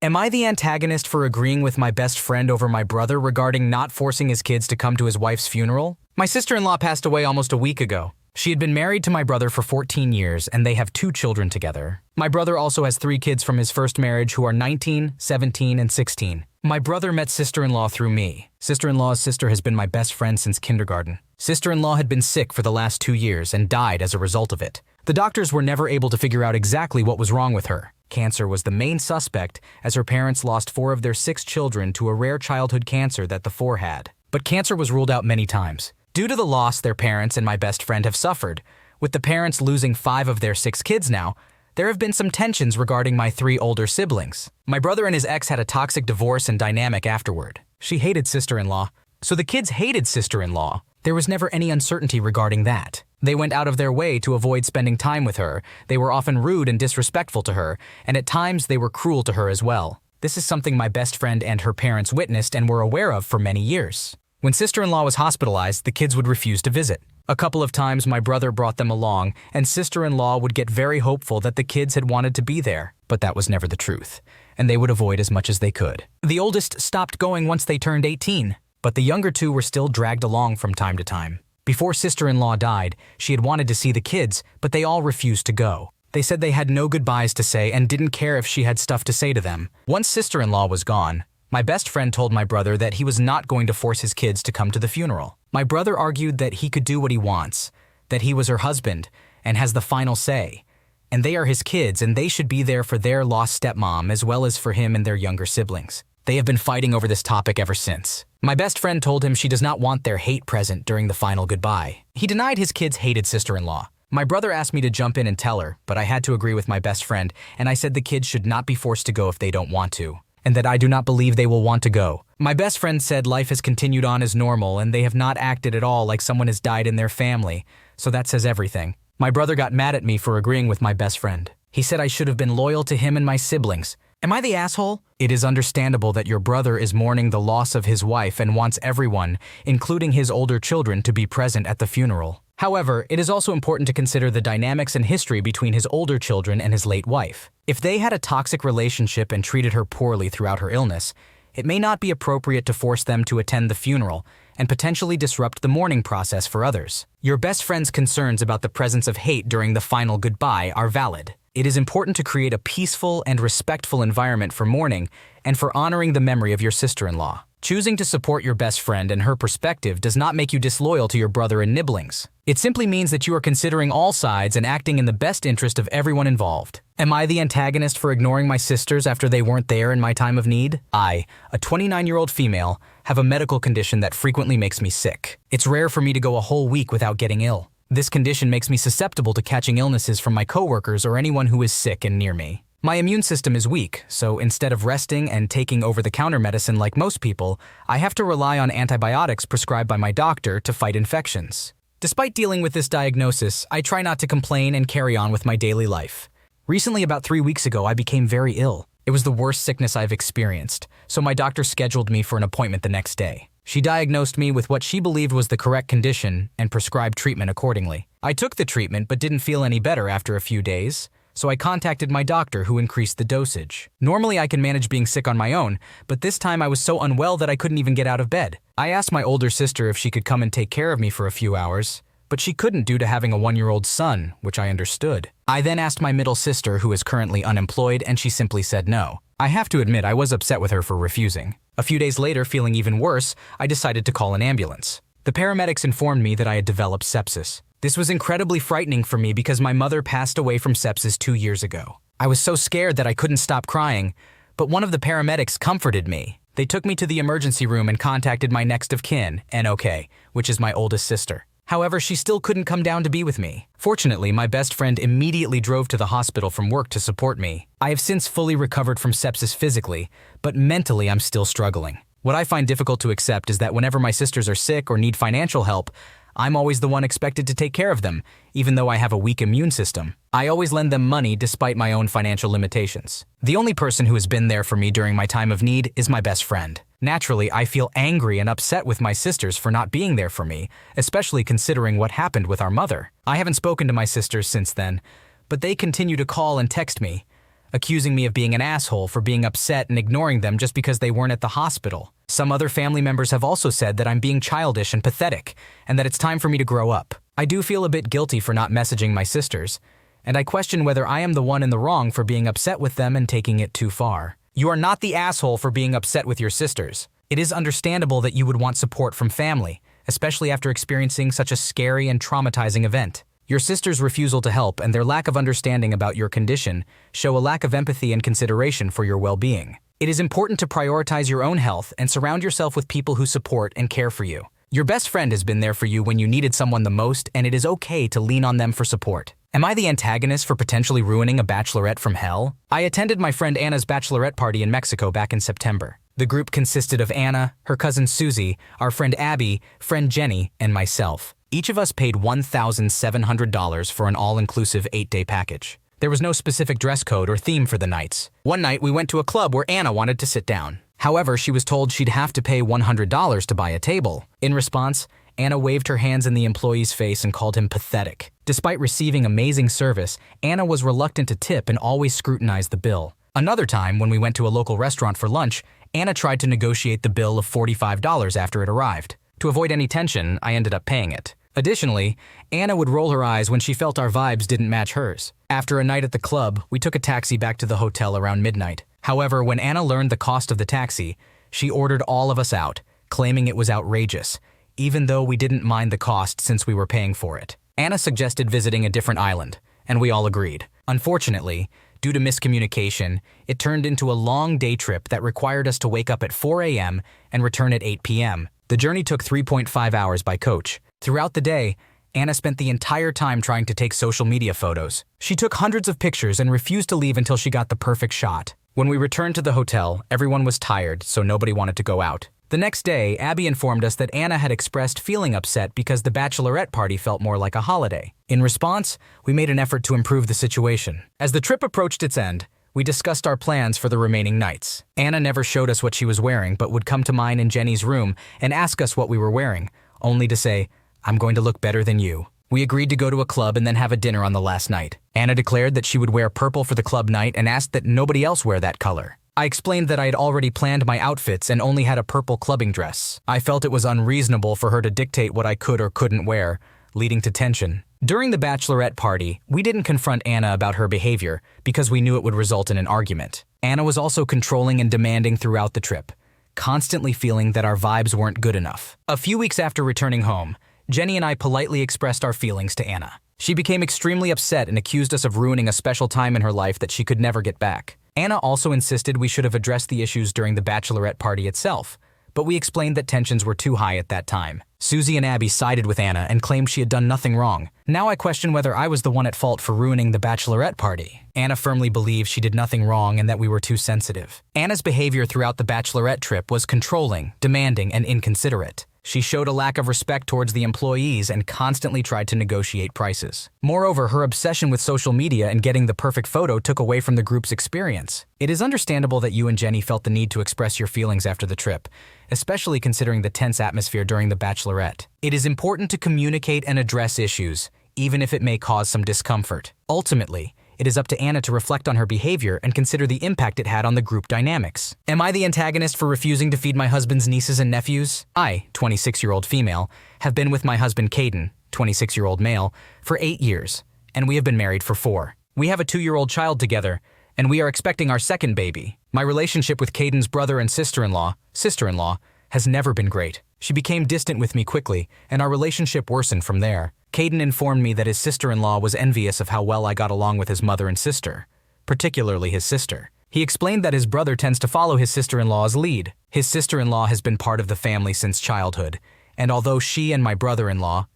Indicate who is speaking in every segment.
Speaker 1: Am I the antagonist for agreeing with my best friend over my brother regarding not forcing his kids to come to his wife's funeral? My sister-in-law passed away almost a week ago. She had been married to my brother for 14 years, and they have 2 children together. My brother also has 3 kids from his first marriage who are 19, 17, and 16. My brother met sister-in-law through me. Sister-in-law's sister has been my best friend since kindergarten. Sister-in-law had been sick for the last 2 years and died as a result of it. The doctors were never able to figure out exactly what was wrong with her. Cancer was the main suspect, as her parents lost 4 of their 6 children to a rare childhood cancer that the 4 had. But cancer was ruled out many times. Due to the loss their parents and my best friend have suffered, with the parents losing 5 of their 6 kids now, there have been some tensions regarding my 3 older siblings. My brother and his ex had a toxic divorce and dynamic afterward. She hated sister-in-law, so the kids hated sister-in-law. There was never any uncertainty regarding that. They went out of their way to avoid spending time with her. They were often rude and disrespectful to her, and at times they were cruel to her as well. This is something my best friend and her parents witnessed and were aware of for many years. When sister-in-law was hospitalized, the kids would refuse to visit. A couple of times my brother brought them along, and sister-in-law would get very hopeful that the kids had wanted to be there, but that was never the truth, and they would avoid as much as they could. The oldest stopped going once they turned 18, but the younger 2 were still dragged along from time to time. Before sister-in-law died, she had wanted to see the kids, but they all refused to go. They said they had no goodbyes to say and didn't care if she had stuff to say to them. Once sister-in-law was gone, my best friend told my brother that he was not going to force his kids to come to the funeral. My brother argued that he could do what he wants, that he was her husband and has the final say, and they are his kids and they should be there for their lost stepmom as well as for him and their younger siblings. They have been fighting over this topic ever since. My best friend told him she does not want their hate present during the final goodbye. He denied his kids hated sister-in-law. My brother asked me to jump in and tell her, but I had to agree with my best friend, and I said the kids should not be forced to go if they don't want to, and that I do not believe they will want to go. My best friend said life has continued on as normal and they have not acted at all like someone has died in their family, so that says everything. My brother got mad at me for agreeing with my best friend. He said I should have been loyal to him and my siblings. Am I the asshole? It is understandable that your brother is mourning the loss of his wife and wants everyone, including his older children, to be present at the funeral. However, it is also important to consider the dynamics and history between his older children and his late wife. If they had a toxic relationship and treated her poorly throughout her illness, it may not be appropriate to force them to attend the funeral and potentially disrupt the mourning process for others. Your best friend's concerns about the presence of hate during the final goodbye are valid. It is important to create a peaceful and respectful environment for mourning and for honoring the memory of your sister-in-law. Choosing to support your best friend and her perspective does not make you disloyal to your brother and nibblings. It simply means that you are considering all sides and acting in the best interest of everyone involved. Am I the antagonist for ignoring my sisters after they weren't there in my time of need? I, a 29-year-old female, have a medical condition that frequently makes me sick. It's rare for me to go a whole week without getting ill. This condition makes me susceptible to catching illnesses from my coworkers or anyone who is sick and near me. My immune system is weak, so instead of resting and taking over-the-counter medicine like most people, I have to rely on antibiotics prescribed by my doctor to fight infections. Despite dealing with this diagnosis, I try not to complain and carry on with my daily life. Recently, about 3 weeks ago, I became very ill. It was the worst sickness I've experienced, so my doctor scheduled me for an appointment the next day. She diagnosed me with what she believed was the correct condition and prescribed treatment accordingly. I took the treatment but didn't feel any better after a few days, so I contacted my doctor who increased the dosage. Normally I can manage being sick on my own, but this time I was so unwell that I couldn't even get out of bed. I asked my older sister if she could come and take care of me for a few hours, but she couldn't due to having a 1-year-old son, which I understood. I then asked my middle sister, who is currently unemployed, and she simply said no. I have to admit I was upset with her for refusing. A few days later, feeling even worse, I decided to call an ambulance. The paramedics informed me that I had developed sepsis. This was incredibly frightening for me because my mother passed away from sepsis 2 years ago. I was so scared that I couldn't stop crying, but one of the paramedics comforted me. They took me to the emergency room and contacted my next of kin, NOK, which is my oldest sister. However, she still couldn't come down to be with me. Fortunately, my best friend immediately drove to the hospital from work to support me. I have since fully recovered from sepsis physically, but mentally I'm still struggling. What I find difficult to accept is that whenever my sisters are sick or need financial help, I'm always the one expected to take care of them, even though I have a weak immune system. I always lend them money despite my own financial limitations. The only person who has been there for me during my time of need is my best friend. Naturally, I feel angry and upset with my sisters for not being there for me, especially considering what happened with our mother. I haven't spoken to my sisters since then, but they continue to call and text me. accusing me of being an asshole for being upset and ignoring them just because they weren't at the hospital. Some other family members have also said that I'm being childish and pathetic, and that it's time for me to grow up. I do feel a bit guilty for not messaging my sisters, and I question whether I am the one in the wrong for being upset with them and taking it too far. You are not the asshole for being upset with your sisters. It is understandable that you would want support from family, especially after experiencing such a scary and traumatizing event. Your sister's refusal to help and their lack of understanding about your condition show a lack of empathy and consideration for your well-being. It is important to prioritize your own health and surround yourself with people who support and care for you. Your best friend has been there for you when you needed someone the most, and it is okay to lean on them for support. Am I the antagonist for potentially ruining a bachelorette from hell? I attended my friend Anna's bachelorette party in Mexico back in September. The group consisted of Anna, her cousin Susie, our friend Abby, friend Jenny, and myself. Each of us paid $1,700 for an all-inclusive 8-day package. There was no specific dress code or theme for the nights. One night, we went to a club where Anna wanted to sit down. However, she was told she'd have to pay $100 to buy a table. In response, Anna waved her hands in the employee's face and called him pathetic. Despite receiving amazing service, Anna was reluctant to tip and always scrutinized the bill. Another time, when we went to a local restaurant for lunch, Anna tried to negotiate the bill of $45 after it arrived. To avoid any tension, I ended up paying it. Additionally, Anna would roll her eyes when she felt our vibes didn't match hers. After a night at the club, we took a taxi back to the hotel around midnight. However, when Anna learned the cost of the taxi, she ordered all of us out, claiming it was outrageous, even though we didn't mind the cost since we were paying for it. Anna suggested visiting a different island, and we all agreed. Unfortunately, due to miscommunication, it turned into a long day trip that required us to wake up at 4 a.m. and return at 8 p.m. The journey took 3.5 hours by coach. Throughout the day, Anna spent the entire time trying to take social media photos. She took hundreds of pictures and refused to leave until she got the perfect shot. When we returned to the hotel, everyone was tired, so nobody wanted to go out. The next day, Abby informed us that Anna had expressed feeling upset because the bachelorette party felt more like a holiday. In response, we made an effort to improve the situation. As the trip approached its end, we discussed our plans for the remaining nights. Anna never showed us what she was wearing, but would come to mine and Jenny's room and ask us what we were wearing, only to say, "I'm going to look better than you." We agreed to go to a club and then have a dinner on the last night. Anna declared that she would wear purple for the club night and asked that nobody else wear that color. I explained that I had already planned my outfits and only had a purple clubbing dress. I felt it was unreasonable for her to dictate what I could or couldn't wear, leading to tension. During the bachelorette party, we didn't confront Anna about her behavior because we knew it would result in an argument. Anna was also controlling and demanding throughout the trip, constantly feeling that our vibes weren't good enough. A few weeks after returning home, Jenny and I politely expressed our feelings to Anna. She became extremely upset and accused us of ruining a special time in her life that she could never get back. Anna also insisted we should have addressed the issues during the bachelorette party itself, but we explained that tensions were too high at that time. Susie and Abby sided with Anna and claimed she had done nothing wrong. Now I question whether I was the one at fault for ruining the bachelorette party. Anna firmly believes she did nothing wrong and that we were too sensitive. Anna's behavior throughout the bachelorette trip was controlling, demanding, and inconsiderate. She showed a lack of respect towards the employees and constantly tried to negotiate prices. Moreover, her obsession with social media and getting the perfect photo took away from the group's experience. It is understandable that you and Jenny felt the need to express your feelings after the trip, especially considering the tense atmosphere during the bachelorette. It is important to communicate and address issues, even if it may cause some discomfort. Ultimately, it is up to Anna to reflect on her behavior and consider the impact it had on the group dynamics. Am I the antagonist for refusing to feed my husband's nieces and nephews? I, 26-year-old female, have been with my husband Caden, 26-year-old male, for 8 years, and we have been married for 4. We have a 2-year-old child together, and we are expecting our second baby. My relationship with Caden's brother and sister-in-law has never been great. She became distant with me quickly, and our relationship worsened from there. Caden informed me that his sister-in-law was envious of how well I got along with his mother and sister, particularly his sister. He explained that his brother tends to follow his sister-in-law's lead. His sister-in-law has been part of the family since childhood, and although she and my brother-in-law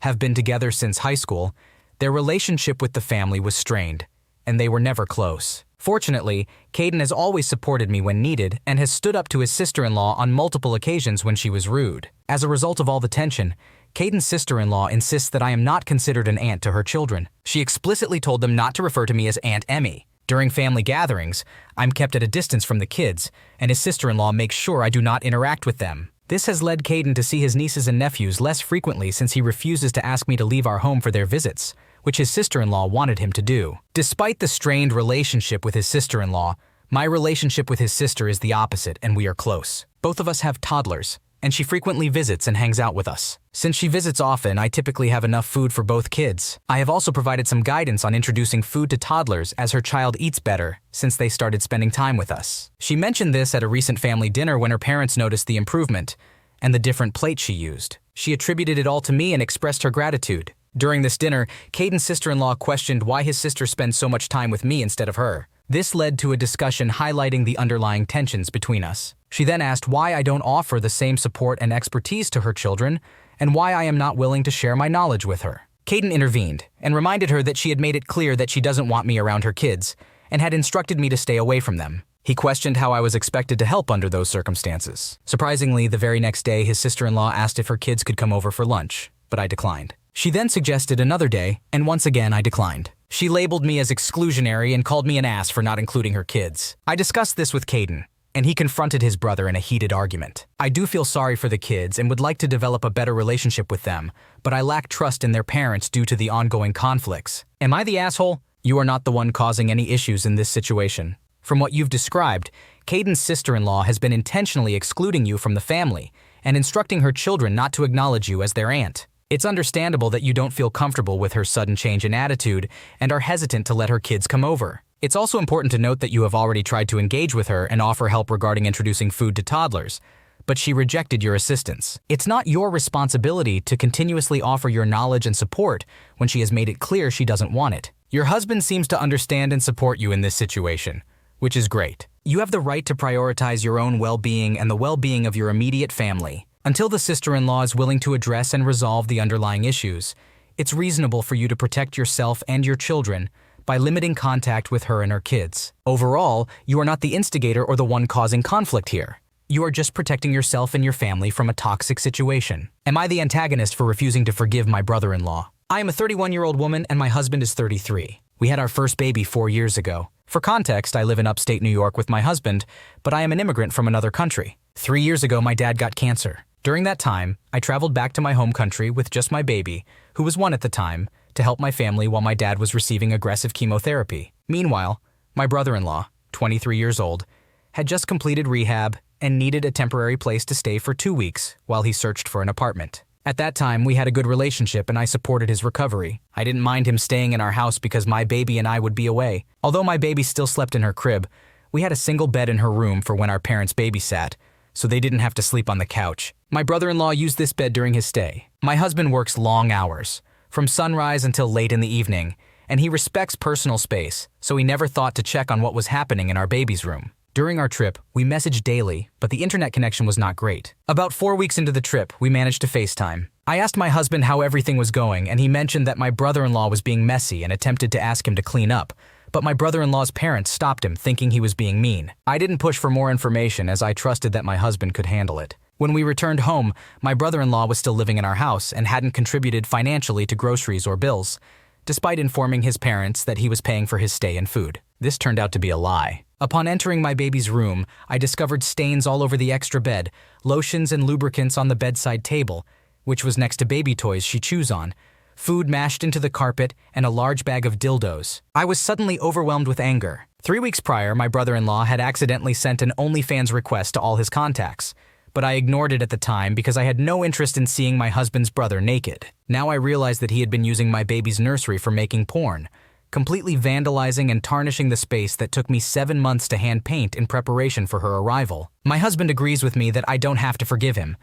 Speaker 1: have been together since high school, their relationship with the family was strained, and they were never close. Fortunately, Caden has always supported me when needed and has stood up to his sister-in-law on multiple occasions when she was rude. As a result of all the tension, Caden's sister-in-law insists that I am not considered an aunt to her children. She explicitly told them not to refer to me as Aunt Emmy. During family gatherings, I'm kept at a distance from the kids, and his sister-in-law makes sure I do not interact with them. This has led Caden to see his nieces and nephews less frequently since he refuses to ask me to leave our home for their visits, which his sister-in-law wanted him to do. Despite the strained relationship with his sister-in-law, my relationship with his sister is the opposite, and we are close. Both of us have toddlers, and she frequently visits and hangs out with us. Since she visits often, I typically have enough food for both kids. I have also provided some guidance on introducing food to toddlers as her child eats better since they started spending time with us. She mentioned this at a recent family dinner when her parents noticed the improvement and the different plate she used. She attributed it all to me and expressed her gratitude. During this dinner, Caden's sister-in-law questioned why his sister spends so much time with me instead of her. This led to a discussion highlighting the underlying tensions between us. She then asked why I don't offer the same support and expertise to her children, and why I am not willing to share my knowledge with her. Caden intervened and reminded her that she had made it clear that she doesn't want me around her kids, and had instructed me to stay away from them. He questioned how I was expected to help under those circumstances. Surprisingly, the very next day, his sister-in-law asked if her kids could come over for lunch, but I declined. She then suggested another day, and once again I declined. She labeled me as exclusionary and called me an ass for not including her kids. I discussed this with Caden, and he confronted his brother in a heated argument. I do feel sorry for the kids and would like to develop a better relationship with them, but I lack trust in their parents due to the ongoing conflicts. Am I the asshole? You are not the one causing any issues in this situation. From what you've described, Caden's sister-in-law has been intentionally excluding you from the family and instructing her children not to acknowledge you as their aunt. It's understandable that you don't feel comfortable with her sudden change in attitude and are hesitant to let her kids come over. It's also important to note that you have already tried to engage with her and offer help regarding introducing food to toddlers, but she rejected your assistance. It's not your responsibility to continuously offer your knowledge and support when she has made it clear she doesn't want it. Your husband seems to understand and support you in this situation, which is great. You have the right to prioritize your own well-being and the well-being of your immediate family. Until the sister-in-law is willing to address and resolve the underlying issues, it's reasonable for you to protect yourself and your children by limiting contact with her and her kids. Overall, you are not the instigator or the one causing conflict here. You are just protecting yourself and your family from a toxic situation. Am I the antagonist for refusing to forgive my brother-in-law? I am a 31-year-old woman and my husband is 33. We had our first baby 4 years ago. For context, I live in upstate New York with my husband, but I am an immigrant from another country. 3 years ago, my dad got cancer. During that time, I traveled back to my home country with just my baby, who was 1 at the time, to help my family while my dad was receiving aggressive chemotherapy. Meanwhile, my brother-in-law, 23 years old, had just completed rehab and needed a temporary place to stay for 2 weeks while he searched for an apartment. At that time, we had a good relationship and I supported his recovery. I didn't mind him staying in our house because my baby and I would be away. Although my baby still slept in her crib, we had a single bed in her room for when our parents babysat, so they didn't have to sleep on the couch. My brother-in-law used this bed during his stay. My husband works long hours, from sunrise until late in the evening, and he respects personal space, so he never thought to check on what was happening in our baby's room. During our trip, we messaged daily, but the internet connection was not great. About 4 weeks into the trip, we managed to FaceTime. I asked my husband how everything was going, and he mentioned that my brother-in-law was being messy and attempted to ask him to clean up, but my brother-in-law's parents stopped him, thinking he was being mean. I didn't push for more information as I trusted that my husband could handle it. When we returned home, my brother-in-law was still living in our house and hadn't contributed financially to groceries or bills, despite informing his parents that he was paying for his stay and food. This turned out to be a lie. Upon entering my baby's room, I discovered stains all over the extra bed, lotions and lubricants on the bedside table, which was next to baby toys she chews on, food mashed into the carpet, and a large bag of dildos. I was suddenly overwhelmed with anger. 3 weeks prior, my brother-in-law had accidentally sent an OnlyFans request to all his contacts, but I ignored it at the time because I had no interest in seeing my husband's brother naked. Now I realized that he had been using my baby's nursery for making porn, completely vandalizing and tarnishing the space that took me 7 months to hand paint in preparation for her arrival. My husband agrees with me that I don't have to forgive him,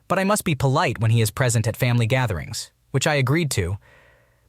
Speaker 1: but I must be polite when he is present at family gatherings, which I agreed to.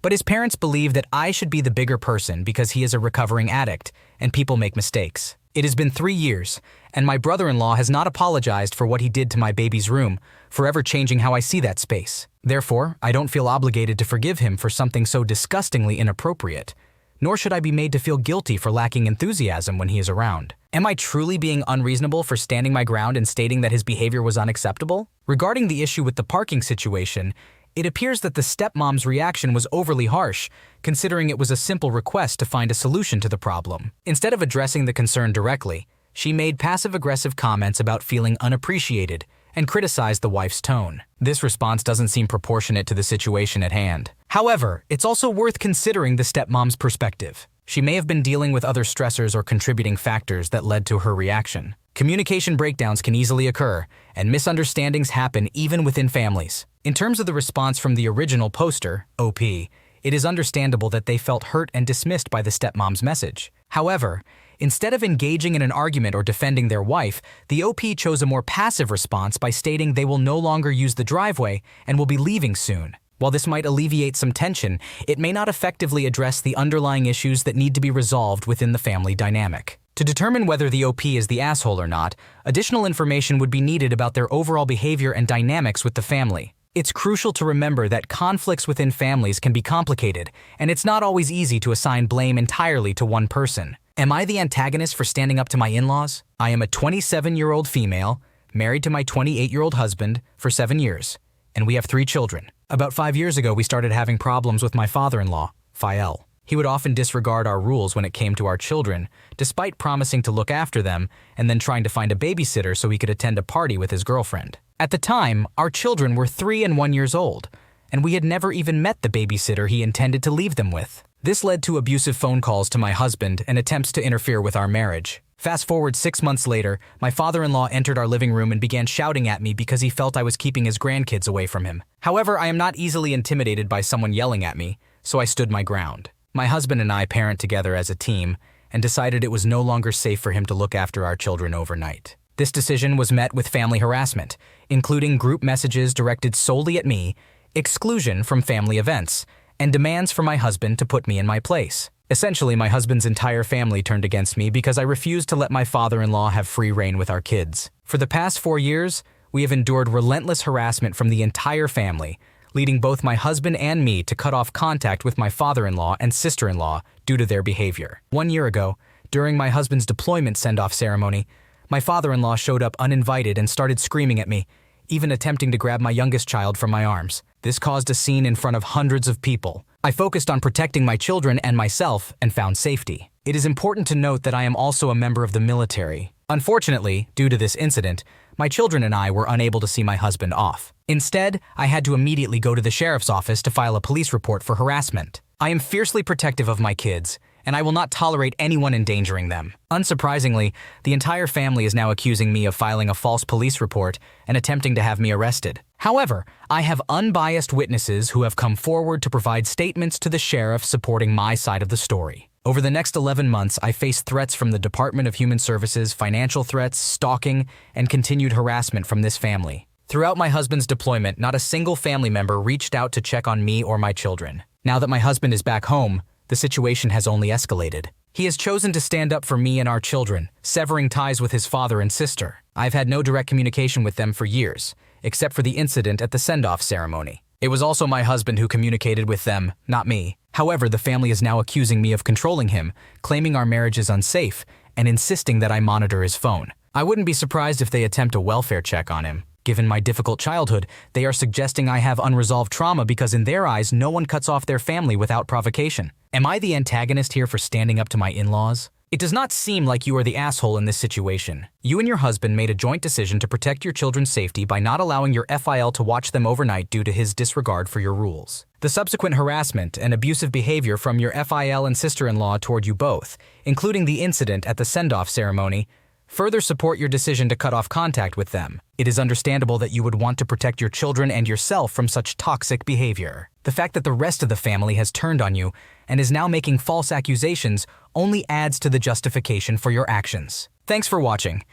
Speaker 1: But his parents believe that I should be the bigger person because he is a recovering addict and people make mistakes. It has been 3 years, and my brother-in-law has not apologized for what he did to my baby's room, forever changing how I see that space. Therefore, I don't feel obligated to forgive him for something so disgustingly inappropriate, nor should I be made to feel guilty for lacking enthusiasm when he is around. Am I truly being unreasonable for standing my ground and stating that his behavior was unacceptable? Regarding the issue with the parking situation, it appears that the stepmom's reaction was overly harsh, considering it was a simple request to find a solution to the problem. Instead of addressing the concern directly, she made passive-aggressive comments about feeling unappreciated and criticized the wife's tone. This response doesn't seem proportionate to the situation at hand. However, it's also worth considering the stepmom's perspective. She may have been dealing with other stressors or contributing factors that led to her reaction. Communication breakdowns can easily occur, and misunderstandings happen even within families. In terms of the response from the original poster, OP, it is understandable that they felt hurt and dismissed by the stepmom's message. However, instead of engaging in an argument or defending their wife, the OP chose a more passive response by stating they will no longer use the driveway and will be leaving soon. While this might alleviate some tension, it may not effectively address the underlying issues that need to be resolved within the family dynamic. To determine whether the OP is the asshole or not, additional information would be needed about their overall behavior and dynamics with the family. It's crucial to remember that conflicts within families can be complicated, and it's not always easy to assign blame entirely to one person. Am I the antagonist for standing up to my in-laws? I am a 27-year-old female, married to my 28-year-old husband for 7 years, and we have 3 children. About 5 years ago, we started having problems with my father-in-law, Fael. He would often disregard our rules when it came to our children, despite promising to look after them and then trying to find a babysitter so he could attend a party with his girlfriend. At the time, our children were 3 and 1 years old, and we had never even met the babysitter he intended to leave them with. This led to abusive phone calls to my husband and attempts to interfere with our marriage. Fast forward 6 months later, my father-in-law entered our living room and began shouting at me because he felt I was keeping his grandkids away from him. However, I am not easily intimidated by someone yelling at me, so I stood my ground. My husband and I parent together as a team and decided it was no longer safe for him to look after our children overnight. This decision was met with family harassment, including group messages directed solely at me, exclusion from family events, and demands for my husband to put me in my place. Essentially, my husband's entire family turned against me because I refused to let my father-in-law have free reign with our kids. For the past 4 years, we have endured relentless harassment from the entire family, leading both my husband and me to cut off contact with my father-in-law and sister-in-law due to their behavior. 1 year ago, during my husband's deployment send-off ceremony, my father-in-law showed up uninvited and started screaming at me, even attempting to grab my youngest child from my arms. This caused a scene in front of hundreds of people. I focused on protecting my children and myself and found safety. It is important to note that I am also a member of the military. Unfortunately, due to this incident, my children and I were unable to see my husband off. Instead, I had to immediately go to the sheriff's office to file a police report for harassment. I am fiercely protective of my kids, and I will not tolerate anyone endangering them. Unsurprisingly, the entire family is now accusing me of filing a false police report and attempting to have me arrested. However, I have unbiased witnesses who have come forward to provide statements to the sheriff supporting my side of the story. Over the next 11 months, I faced threats from the Department of Human Services, financial threats, stalking, and continued harassment from this family. Throughout my husband's deployment, not a single family member reached out to check on me or my children. Now that my husband is back home, the situation has only escalated. He has chosen to stand up for me and our children, severing ties with his father and sister. I've had no direct communication with them for years, except for the incident at the send-off ceremony. It was also my husband who communicated with them, not me. However, the family is now accusing me of controlling him, claiming our marriage is unsafe, and insisting that I monitor his phone. I wouldn't be surprised if they attempt a welfare check on him. Given my difficult childhood, they are suggesting I have unresolved trauma because in their eyes, no one cuts off their family without provocation. Am I the antagonist here for standing up to my in-laws? It does not seem like you are the asshole in this situation. You and your husband made a joint decision to protect your children's safety by not allowing your FIL to watch them overnight due to his disregard for your rules. The subsequent harassment and abusive behavior from your FIL and sister-in-law toward you both, including the incident at the send-off ceremony, further support your decision to cut off contact with them. It is understandable that you would want to protect your children and yourself from such toxic behavior. The fact that the rest of the family has turned on you and is now making false accusations only adds to the justification for your actions. Thanks for watching.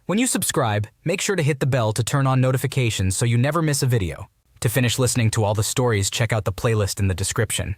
Speaker 1: When you subscribe, make sure to hit the bell to turn on notifications so you never miss a video. To finish listening to all the stories, check out the playlist in the description.